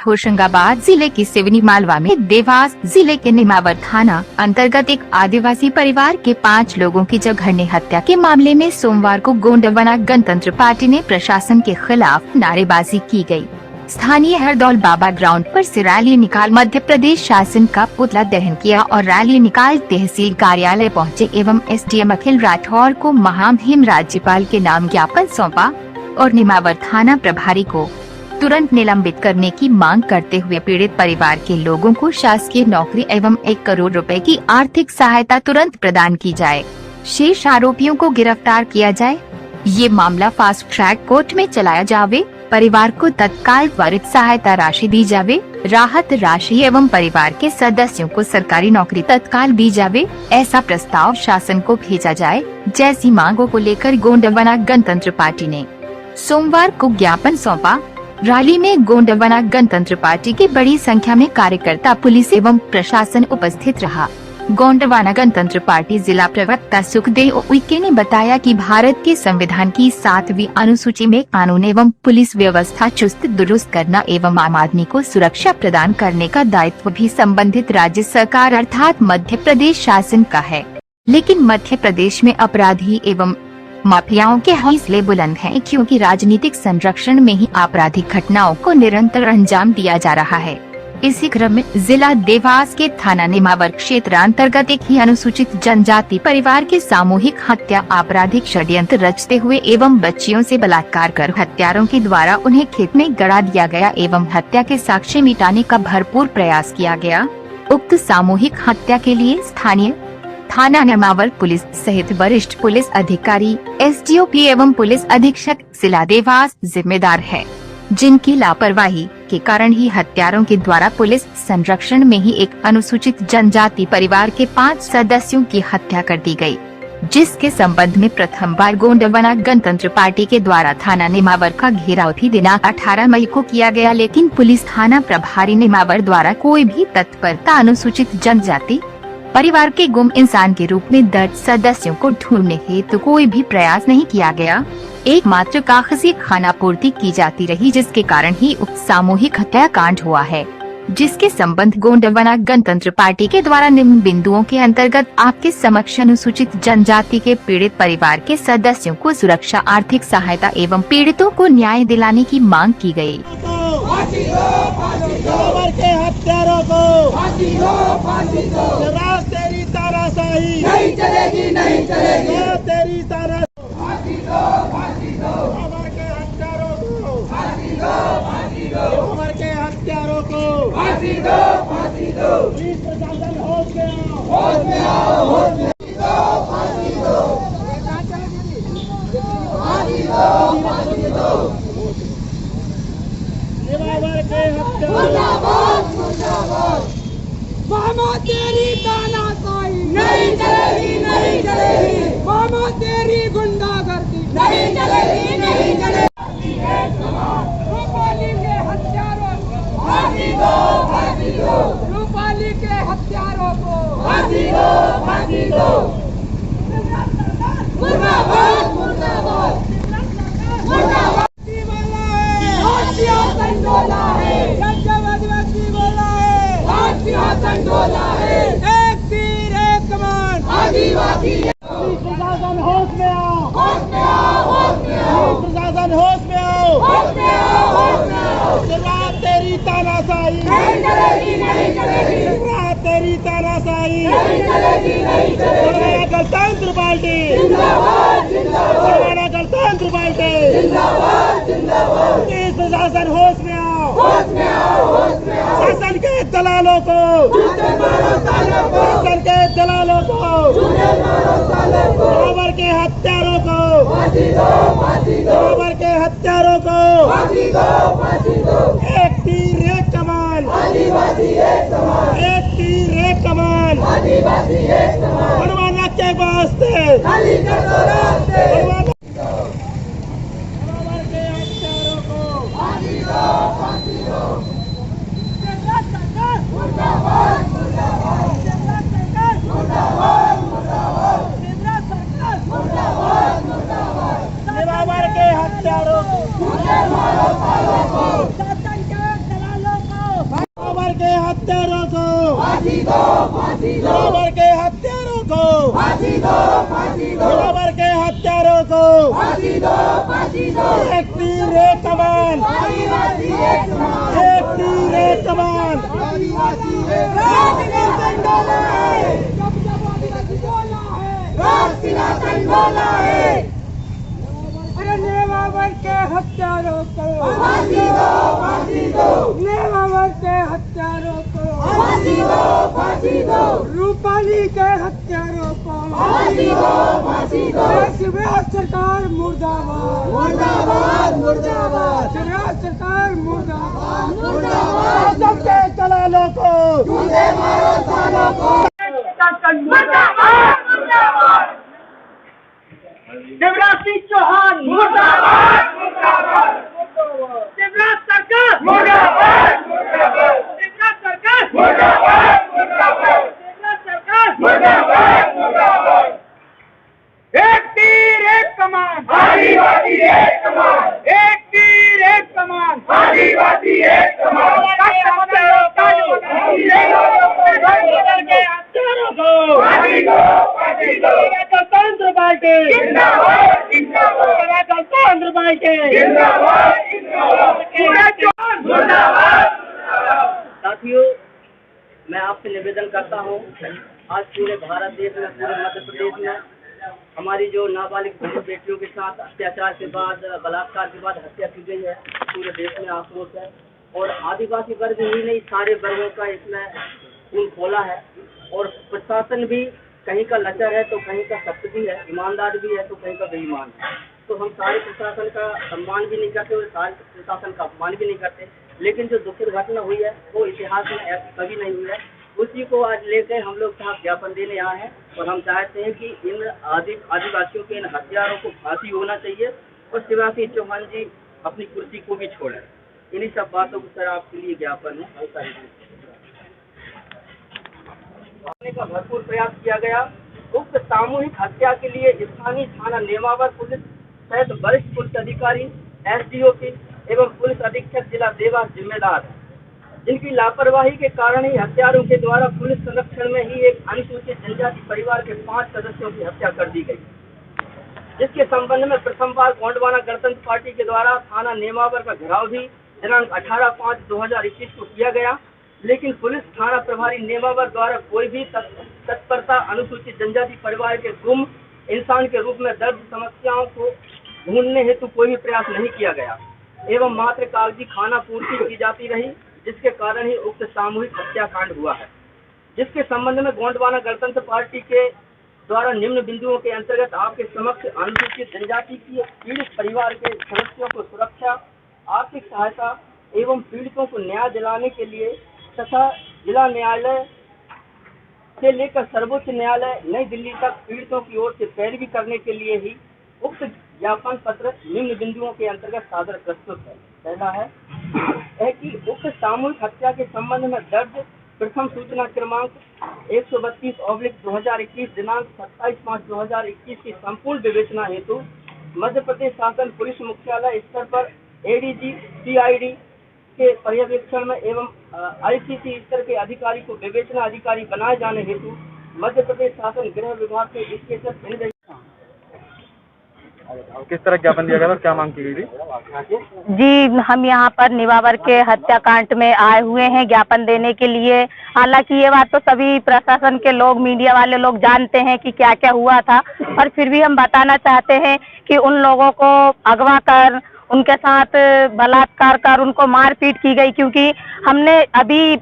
होशंगाबाद जिले की सिवनी मालवा में देवास जिले के नेमावर थाना अंतर्गत एक आदिवासी परिवार के 5 लोगों की जघन्य हत्या के मामले में सोमवार को गोंडवाना गणतंत्र पार्टी ने प्रशासन के खिलाफ नारेबाजी की गई। स्थानीय हरदौल बाबा ग्राउंड पर से रैली निकाल मध्य प्रदेश शासन का पुतला दहन किया और रैली निकाल तहसील कार्यालय पहुंचे एवं एसडीएम अखिल राठौर को महामहिम राज्यपाल के नाम ज्ञापन सौंपा और नेमावर थाना प्रभारी को तुरंत निलंबित करने की मांग करते हुए पीड़ित परिवार के लोगों को शासकीय नौकरी एवं 1 करोड़ रुपए की आर्थिक सहायता तुरंत प्रदान की जाए। शेष आरोपियों को गिरफ्तार किया जाए। ये मामला फास्ट ट्रैक कोर्ट में चलाया जावे। परिवार को तत्काल त्वरित सहायता राशि दी जावे। राहत राशि एवं परिवार के सदस्यों को सरकारी नौकरी तत्काल दी जावे। ऐसा प्रस्ताव शासन को भेजा जाए। जैसी मांगों को लेकर गोंडवाना गणतंत्र पार्टी ने सोमवार को ज्ञापन सौंपा। रैली में गोंडवाना गणतंत्र पार्टी की बड़ी संख्या में कार्यकर्ता, पुलिस एवं प्रशासन उपस्थित रहा। गोंडवाना गणतंत्र पार्टी जिला प्रवक्ता सुखदेव उइके ने बताया कि भारत के संविधान की 7वीं अनुसूची में कानून एवं पुलिस व्यवस्था चुस्त दुरुस्त करना एवं आम आदमी को सुरक्षा प्रदान करने का दायित्व भी संबंधित राज्य सरकार अर्थात मध्य प्रदेश शासन का है। लेकिन मध्य प्रदेश में अपराधी एवं माफियाओं के हौसले बुलंद हैं, क्योंकि राजनीतिक संरक्षण में ही आपराधिक घटनाओं को निरंतर अंजाम दिया जा रहा है। इसी क्रम में जिला देवास के थाना नेमावर क्षेत्र अंतर्गत एक ही अनुसूचित जनजाति परिवार की सामूहिक हत्या आपराधिक षड्यंत्र रचते हुए एवं बच्चियों से बलात्कार कर हत्यारों के द्वारा उन्हें खेत में गड़ा दिया गया एवं हत्या के साक्ष्य मिटाने का भरपूर प्रयास किया गया। उक्त सामूहिक हत्या के लिए स्थानीय थाना नेमावर पुलिस सहित वरिष्ठ पुलिस अधिकारी, एसडीओपी एवं पुलिस अधीक्षक जिला देवास जिम्मेदार है, जिनकी लापरवाही के कारण ही हत्यारों के द्वारा पुलिस संरक्षण में ही एक अनुसूचित जनजाति परिवार के 5 सदस्यों की हत्या कर दी गई, जिसके संबंध में प्रथम बार गोंडवाना गणतंत्र पार्टी के द्वारा थाना नेमावर का घेराव भी दिनांक 18 मई को किया गया। लेकिन पुलिस थाना प्रभारी नेमावर द्वारा कोई भी तत्परता अनुसूचित जनजाति परिवार के गुम इंसान के रूप में दर्ज सदस्यों को ढूंढने हेतु कोई भी प्रयास नहीं किया गया। एकमात्र कागजी खानापूर्ति की जाती रही, जिसके कारण ही उक्त सामूहिक हत्याकांड हुआ है, जिसके संबंध गोंडवाना गणतंत्र पार्टी के द्वारा निम्न बिंदुओं के अंतर्गत आपके समक्ष अनुसूचित जनजाति के पीड़ित परिवार के सदस्यों को सुरक्षा, आर्थिक सहायता एवं पीड़ितों को न्याय दिलाने की मांग की गयी। हत्यारों को तेरी तानाशाही नहीं चलेगी, नहीं चलेगी, तेरी तानाशाही के हत्यारों को फांसी दो, फांसी दो, उम्र के हत्यारों को फांसी दो, फांसी दो। पुलिस प्रशासन होश में आओ, होश में आओ, होश में आओ, फांसी दो, फांसी दो, फांसी दो। नेमावर के मुर्दाबाद, मुर्दाबाद। मामा तेरी तानाशाही नहीं चलेगी, नहीं चलेगी, मामा तेरी गुंडागर्दी नहीं चलेगी, नहीं चलेगी। रूपाली के हत्यारों को फांसी दो, फांसी दो, रूपाली के हत्यारों को फांसी दो, फांसी दो। मुर्दाबाद, मुर्दाबाद, मुर्दाबाद। संडोला है, आदिवासी बोला है, संडोला है। एक तीर एक कमान आदिवासी। प्रशासन होश में आओ, होश में आओ, होश में आओ, प्रशासन होश में आओ, होश में आओ, होश में आओ। तेरी तानाशाही नहीं चलेगी, नहीं चलेगी, तेरी तानाशाही नहीं चलेगी, नहीं चलेगी। गणतंत्र पार्टी जिंदाबाद, जिंदाबाद, गणतंत्र पार्टी जिंदाबाद, जिंदाबाद। प्रशासन होश में आओ, होश में आओ, होश में आओ। शासन के दलालों को, शासन के दलालों को, नेमावर के हत्यारों को फांसी दो, फांसी दो, नेमावर के हत्यारों को फांसी दो, फांसी दो। एक तीर एक कमान आदिवासी, एक कमान, एक तीर एक कमान आदिवासी, एक कमान। बनवाना के वास्ते खाली कर दो रास्ते, बनवाना के हत्यारों को फांसी दो, फांसी दो। मुर्दाबाद, मुर्दाबाद, मुर्दाबाद, मुर्दाबाद, मुर्दाबाद, मुर्दाबाद। नेमावर के हत्यारों को, शासन के दलालों को दिलावर के हत्यारों को दिलावर के हत्यारों को एक तीर एक कमान, एक तीर एक कमान। अरे नेवावर के हत्यारों को नेवावर के हत्यारों को रूपाली के हत्यारों को शिवराज सरकार मुर्दाबाद मुर्दाबाद मुर्दाबाद शिवराज सरकार मुर्दाबाद मुर्दाबाद सबके दलालों को शिवराज सिंह चौहान मुर्दाबाद मुर्दाबाद शिवराज सरकार मुर्दाबाद मुर्दाबाद शिवराज सरकार मुर्दाबाद मुर्दाबाद शिवराज सरकार मुर्दाबाद मुर्दाबाद। एक तीर एक कमान आदिवासी एक कमान, एक तीर एक कमान आदिवासी एक कमान। गणतंत्र पार्टी जिंदाबाद जिंदाबाद, गणतंत्र पार्टी जिंदाबाद जिंदाबाद। साथियों, मैं आपसे निवेदन करता हूँ, आज पूरे भारत देश में, पूरे मध्य प्रदेश में हमारी जो नाबालिग बेटियों के साथ अत्याचार के बाद, बलात्कार के बाद हत्या की गई है, पूरे देश में आक्रोश है। और आदिवासी वर्ग ही नहीं, सारे वर्गों का इसमें खून खोला है। और प्रशासन भी कहीं का लचर है तो कहीं का सख्त भी है, ईमानदार भी है तो कहीं का बेईमान है। तो हम सारे प्रशासन का सम्मान भी नहीं करते और सारे प्रशासन का अपमान भी नहीं करते। लेकिन जो दुखद घटना हुई है वो इतिहास में ऐसी कभी नहीं हुई है, उसी को आज लेकर हम लोग यहाँ ज्ञापन देने आए हैं। और हम चाहते हैं कि इन आदिवासियों के इन हत्यारों को फांसी होना चाहिए और शिवराज सिंह चौहान जी अपनी कुर्सी को भी छोड़ें। इन्हीं सब बातों को सर आपके लिए ज्ञापन है। का भरपूर प्रयास किया गया। उक्त सामूहिक हत्या के लिए स्थानीय थाना नेमावर पुलिस सहित वरिष्ठ पुलिस अधिकारी, एसडीओपी एवं पुलिस अधीक्षक जिला देवास जिम्मेदार है, जिनकी लापरवाही के कारण ही हत्यारों के द्वारा पुलिस संरक्षण में ही एक अनुसूचित जनजाति परिवार के 5 सदस्यों की हत्या कर दी गई, जिसके संबंध में प्रथम बार गोंडवाना गणतंत्र पार्टी के द्वारा थाना नेमावर का घेराव भी दिनांक 18/5/2021 को किया गया। लेकिन पुलिस थाना प्रभारी नेमावर द्वारा कोई भी तत्परता अनुसूचित जनजाति परिवार के गुम इंसान के रूप में दर्ज समस्याओं को ढूंढने हेतु कोई भी प्रयास नहीं किया गया एवं मात्र कागजी खाना पूर्ति की जाती रही, जिसके कारण ही उक्त सामूहिक हत्याकांड हुआ है। जिसके संबंध में गोंडवाना गणतंत्र पार्टी के द्वारा निम्न बिंदुओं के अंतर्गत आपके समक्ष अनुसूचित जनजाति की पीड़ित परिवार के सदस्यों को सुरक्षा, आर्थिक सहायता एवं पीड़ितों को न्याय दिलाने के लिए तथा जिला न्यायालय से लेकर सर्वोच्च न्यायालय नई दिल्ली तक पीड़ितों की ओर से पैरवी करने के लिए ही उक्त ज्ञापन पत्र निम्न बिंदुओं के अंतर्गत सादर प्रस्तुत है। पहला है कि उक्त सामूहिक हत्या के संबंध में दर्ज प्रथम सूचना क्रमांक 132/2021 दिनांक 27/5/2021 की संपूर्ण विवेचना हेतु मध्य प्रदेश शासन पुलिस मुख्यालय स्तर पर एडीजी सीआईडी के पर्यवेक्षण में एवं आईसीसी स्तर के अधिकारी को विवेचना अधिकारी बनाए जाने हेतु मध्य प्रदेश शासन गृह विभाग के निर्देश। किस तरह ज्ञापन दिया गया था, क्या मांग की गई थी? जी, हम यहाँ पर नेमावर के हत्याकांड में आए हुए हैं ज्ञापन देने के लिए। हालांकि ये बात तो सभी प्रशासन के लोग, मीडिया वाले लोग जानते हैं कि क्या क्या हुआ था, पर फिर भी हम बताना चाहते हैं कि उन लोगों को अगवा कर, उनके साथ बलात्कार कर उनको मारपीट की गई। क्योंकि हमने अभी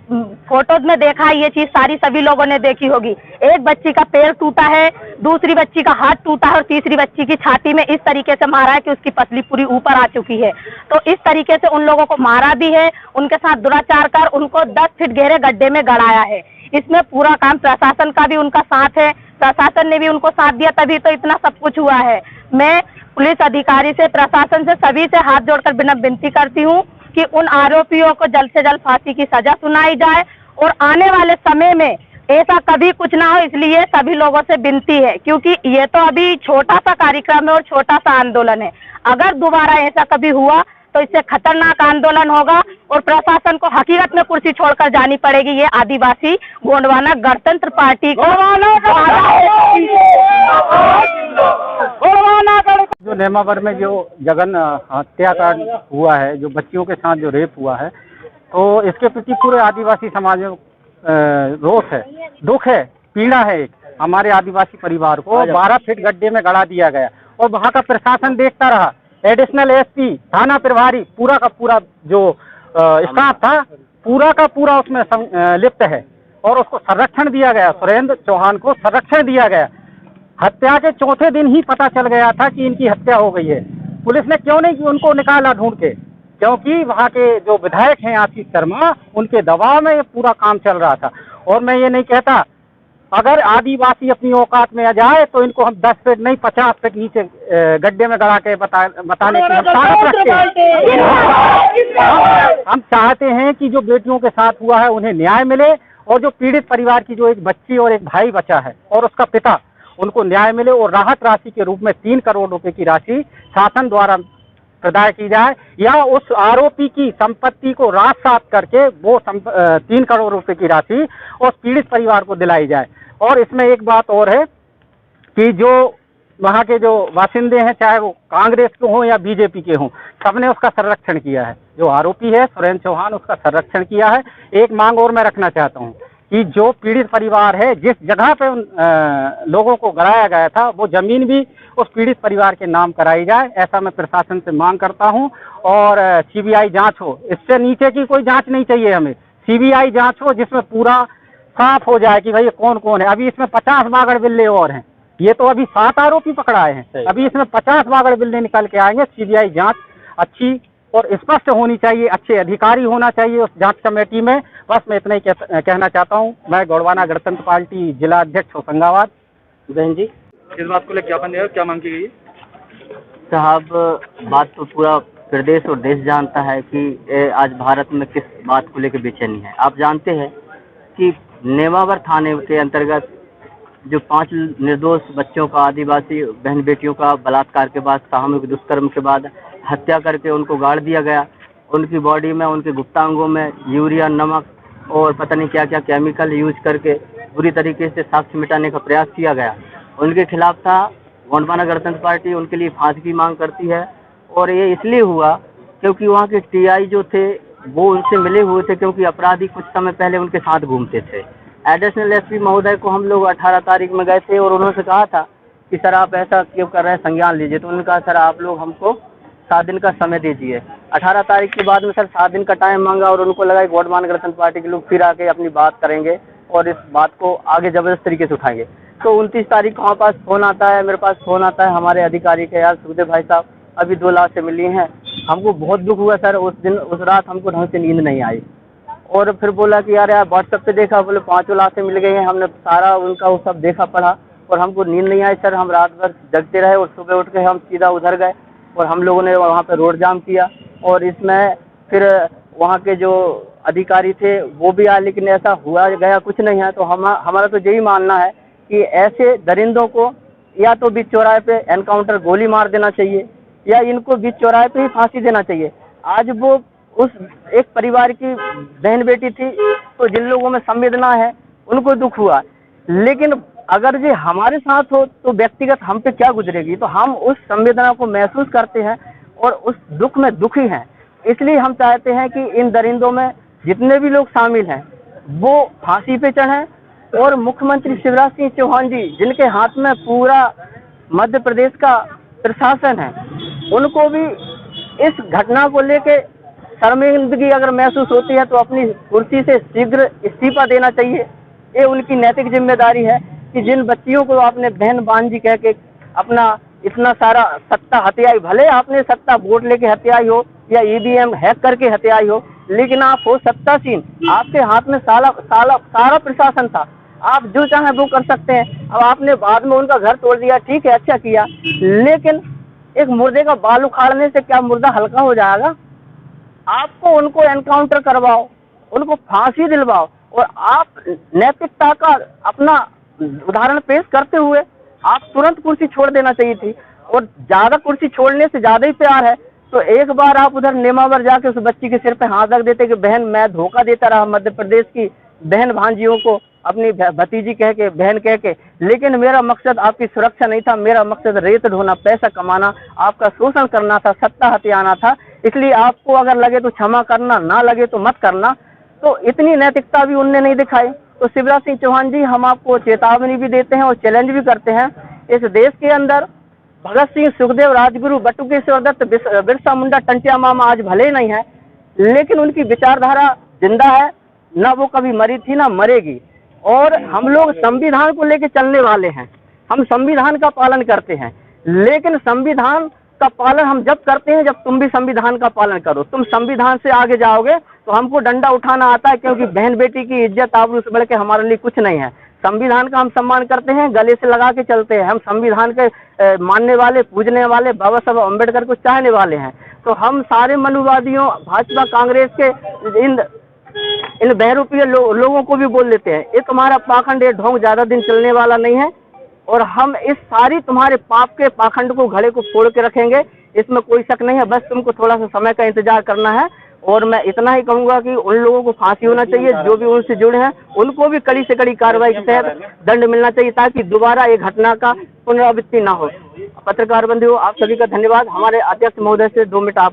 फोटोज में देखा, ये चीज सारी सभी लोगों ने देखी होगी। एक बच्ची का पैर टूटा है, दूसरी बच्ची का हाथ टूटा है और तीसरी बच्ची की छाती में इस तरीके से मारा है कि उसकी पसली पूरी ऊपर आ चुकी है। तो इस तरीके से उन लोगों को मारा भी है, उनके साथ दुराचार कर उनको 10 फीट गहरे गड्ढे में गड़ाया है। इसमें पूरा काम प्रशासन का भी उनका साथ है, प्रशासन ने भी उनको साथ दिया, तभी तो इतना सब कुछ हुआ है। मैं पुलिस अधिकारी से, प्रशासन से, सभी से हाथ जोड़कर विनती करती हूँ कि उन आरोपियों को जल्द से जल्द फांसी की सजा सुनाई जाए और आने वाले समय में ऐसा कभी कुछ ना हो, इसलिए सभी लोगों से विनती है। क्योंकि ये तो अभी छोटा सा कार्यक्रम है और छोटा सा आंदोलन है। अगर दोबारा ऐसा कभी हुआ तो इससे खतरनाक आंदोलन होगा और प्रशासन को हकीकत में कुर्सी छोड़कर जानी पड़ेगी। ये आदिवासी गोंडवाना गणतंत्र पार्टी जो नेमावर में जो जघन हत्याकांड हुआ है, जो बच्चियों के साथ जो रेप हुआ है, तो इसके प्रति पूरे आदिवासी समाज में रोष है, दुख है, पीड़ा है। एक हमारे आदिवासी परिवार को 12 फीट गड्ढे में गड़ा दिया गया और वहाँ का प्रशासन देखता रहा। एडिशनल एसपी, थाना प्रभारी, पूरा का पूरा जो स्टाफ था पूरा का पूरा उसमें लिप्त है और उसको संरक्षण दिया गया। सुरेंद्र चौहान को संरक्षण दिया गया। हत्या के चौथे दिन ही पता चल गया था कि इनकी हत्या हो गई है। पुलिस ने क्यों नहीं उनको निकाला ढूंढ के? क्योंकि वहाँ के जो विधायक हैं आशीष शर्मा, उनके दबाव में ये पूरा काम चल रहा था। और मैं ये नहीं कहता अगर आदिवासी अपनी औकात में आ जाए तो इनको हम 10 फीट नहीं 50 फीट नीचे गड्ढे में गड़ा के बताने की हम ताकत रखते हैं। हम चाहते हैं कि जो बेटियों के साथ हुआ है उन्हें न्याय मिले और जो पीड़ित परिवार की जो एक बच्ची और एक भाई बचा है और उसका पिता, उनको न्याय मिले और राहत राशि के रूप में 3 करोड़ रुपए की राशि शासन द्वारा प्रदान की जाए या उस आरोपी की संपत्ति को रात-सात करके वो 3 करोड़ रुपए की राशि उस पीड़ित परिवार को दिलाई जाए। और इसमें एक बात और है कि जो वहाँ के जो बासिंदे हैं, चाहे वो कांग्रेस के हों या बीजेपी के हों, सबने उसका संरक्षण किया है। जो आरोपी है सुरेंद्र चौहान, उसका संरक्षण किया है। एक मांग और मैं रखना चाहता हूँ कि जो पीड़ित परिवार है, जिस जगह पे उन लोगों को गिराया गया था, वो जमीन भी उस पीड़ित परिवार के नाम कराई जाए, ऐसा मैं प्रशासन से मांग करता हूं। और सीबीआई जांच हो, इससे नीचे की कोई जांच नहीं चाहिए हमें। सीबीआई जांच हो जिसमें पूरा साफ हो जाए कि भाई कौन कौन है। अभी इसमें 50 बागड़ बिल्ले और हैं, ये तो अभी 7 आरोपी पकड़ाए हैं, अभी इसमें 50 बागड़ बिल्ले निकल के आएंगे। सीबीआई जांच अच्छी और स्पष्ट होनी चाहिए, अच्छे अधिकारी होना चाहिए उस जांच कमेटी में। बस मैं इतना ही कहना चाहता हूं। मैं गोंडवाना गणतंत्र पार्टी जिला अध्यक्ष होशंगाबाद। बहन जी, इस बात को लेकर ज्ञापन दिया, क्या मांग की गई? साहब, बात तो पूरा प्रदेश और देश जानता है कि आज भारत में किस बात को लेकर बेचैनी है। आप जानते हैं कि नेमावर थाने के अंतर्गत जो 5 निर्दोष बच्चों का, आदिवासी बहन बेटियों का बलात्कार के बाद, सामूहिक दुष्कर्म के बाद हत्या करके उनको गाड़ दिया गया। उनकी बॉडी में, उनके गुप्तांगों में यूरिया, नमक और पता नहीं क्या क्या केमिकल यूज करके बुरी तरीके से साक्ष्य मिटाने का प्रयास किया गया। उनके खिलाफ था गोंडवाना गणतंत्र पार्टी उनके लिए फांसी की मांग करती है। और ये इसलिए हुआ क्योंकि वहाँ के टीआई जो थे वो उनसे मिले हुए थे, क्योंकि अपराधी कुछ समय पहले उनके साथ घूमते थे। एडिशनल एसपी महोदय को हम लोग 18 तारीख में गए थे और उन्होंने कहा था कि सर आप ऐसा क्यों कर रहे हैं, संज्ञान लीजिए। तो उन्होंने कहा सर आप लोग हमको 7 दिन का समय दीजिए। 18 तारीख के बाद में सर 7 दिन का टाइम मांगा और उनको लगा कि गोंडवाना गणतंत्र पार्टी के लोग फिर आके अपनी बात करेंगे और इस बात को आगे जबरदस्त तरीके से उठाएंगे। तो 29 तारीख को हमारे पास फ़ोन आता है, मेरे पास फ़ोन आता है हमारे अधिकारी के, यार सुखदेव भाई साहब अभी 2 लाश से मिली हैं। हमको बहुत दुख हुआ सर, उस रात हमको ढंग से नींद नहीं आई। और फिर बोला कि यार व्हाट्सएप पे देखा, बोले 5 लाशें मिल गई हैं। हमने सारा उनका वो सब देखा पढ़ा और हमको नींद नहीं आई सर। हम रात भर जगते रहे और सुबह उठ के हम सीधा उधर गए और हम लोगों ने वहाँ पे रोड जाम किया। और इसमें फिर वहाँ के जो अधिकारी थे वो भी आए, लेकिन ऐसा हुआ गया कुछ नहीं है। तो हमारा तो यही मानना है कि ऐसे दरिंदों को या तो बीच चौराहे पे एनकाउंटर गोली मार देना चाहिए या इनको बीच चौराहे पे ही फांसी देना चाहिए। आज वो उस एक परिवार की बहन बेटी थी, तो जिन लोगों में संवेदना है उनको दुख हुआ, लेकिन अगर ये हमारे साथ हो तो व्यक्तिगत हम पे क्या गुजरेगी। तो हम उस संवेदना को महसूस करते हैं और उस दुख में दुखी हैं। इसलिए हम चाहते हैं कि इन दरिंदों में जितने भी लोग शामिल हैं वो फांसी पे चढ़ें और मुख्यमंत्री शिवराज सिंह चौहान जी, जिनके हाथ में पूरा मध्य प्रदेश का प्रशासन है, उनको भी इस घटना को लेके शर्मिंदगी अगर महसूस होती है तो अपनी कुर्सी से शीघ्र इस्तीफा देना चाहिए। ये उनकी नैतिक जिम्मेदारी है कि जिन बच्चियों को आपने बहन बांजी कह के अपना इतना सारा सत्ता हत्याई, भले आपने सत्ता वोट लेके हत्याई हो या ईवीएम हैक करके हत्याई हो, लेकिन आप हो सत्तासीन, आपके हाथ में सारा प्रशासन था, आप जो चाहे वो कर सकते हैं। अब आपने बाद में उनका घर तोड़ दिया, ठीक है, अच्छा किया, लेकिन एक मुर्दे का बाल उखाड़ने से क्या मुर्दा हल्का हो जाएगा? आपको उनको एनकाउंटर करवाओ, उनको फांसी दिलवाओ और आप नैतिकता का अपना उदाहरण पेश करते हुए आप तुरंत कुर्सी छोड़ देना चाहिए थी। और ज्यादा कुर्सी छोड़ने से ज्यादा ही प्यार है तो एक बार आप उधर नेमावर जाके उस बच्ची के सिर पे हाथ रख देते कि बहन मैं धोखा देता रहा मध्य प्रदेश की बहन भांजियों को, अपनी भतीजी कह के, बहन कह के, लेकिन मेरा मकसद आपकी सुरक्षा नहीं था, मेरा मकसद रेत ढोना, पैसा कमाना, आपका शोषण करना था, सत्ता हथियाना था। इसलिए आपको अगर लगे तो क्षमा करना, ना लगे तो मत करना। तो इतनी नैतिकता भी उनने नहीं दिखाई। तो शिवराज सिंह चौहान जी, हम आपको चेतावनी भी देते हैं और चैलेंज भी करते हैं। इस देश के अंदर भगत सिंह, सुखदेव, राजगुरु, बटुकेश्वर दत्त, बिरसा मुंडा, टंटिया मामा आज भले नहीं है, लेकिन उनकी विचारधारा जिंदा है, ना वो कभी मरी थी ना मरेगी। और हम लोग संविधान को लेकर चलने वाले हैं, हम संविधान का पालन करते हैं, लेकिन संविधान का पालन हम जब करते हैं जब तुम भी संविधान का पालन करो। तुम संविधान से आगे जाओगे तो हमको डंडा उठाना आता है, क्योंकि बहन बेटी की इज्जत आबरू से बढ़ के हमारे लिए कुछ नहीं है। संविधान का हम सम्मान करते हैं, गले से लगा के चलते हैं। हम संविधान के मानने वाले, पूजने वाले, बाबा साहब अम्बेडकर को चाहने वाले हैं। तो हम सारे मनुवादियों, भाजपा, कांग्रेस के इन बहरूपीय लोगों को भी बोल देते हैं, ये तुम्हारा पाखंड, ये ढोंग ज्यादा दिन चलने वाला नहीं है, और हम इस सारी तुम्हारे पाप के पाखंड को, घड़े को फोड़ के रखेंगे, इसमें कोई शक नहीं है। बस तुमको थोड़ा सा समय का इंतजार करना है। और मैं इतना ही कहूंगा कि उन लोगों को फांसी होना चाहिए जो भी उनसे जुड़े हैं, उनको भी कड़ी से कड़ी कार्रवाई के तहत दंड मिलना चाहिए, ताकि दोबारा ये घटना का पुनरावृत्ति ना हो। पत्रकार बंधुओं, आप सभी का धन्यवाद। हमारे अध्यक्ष महोदय से 2 मिनट आप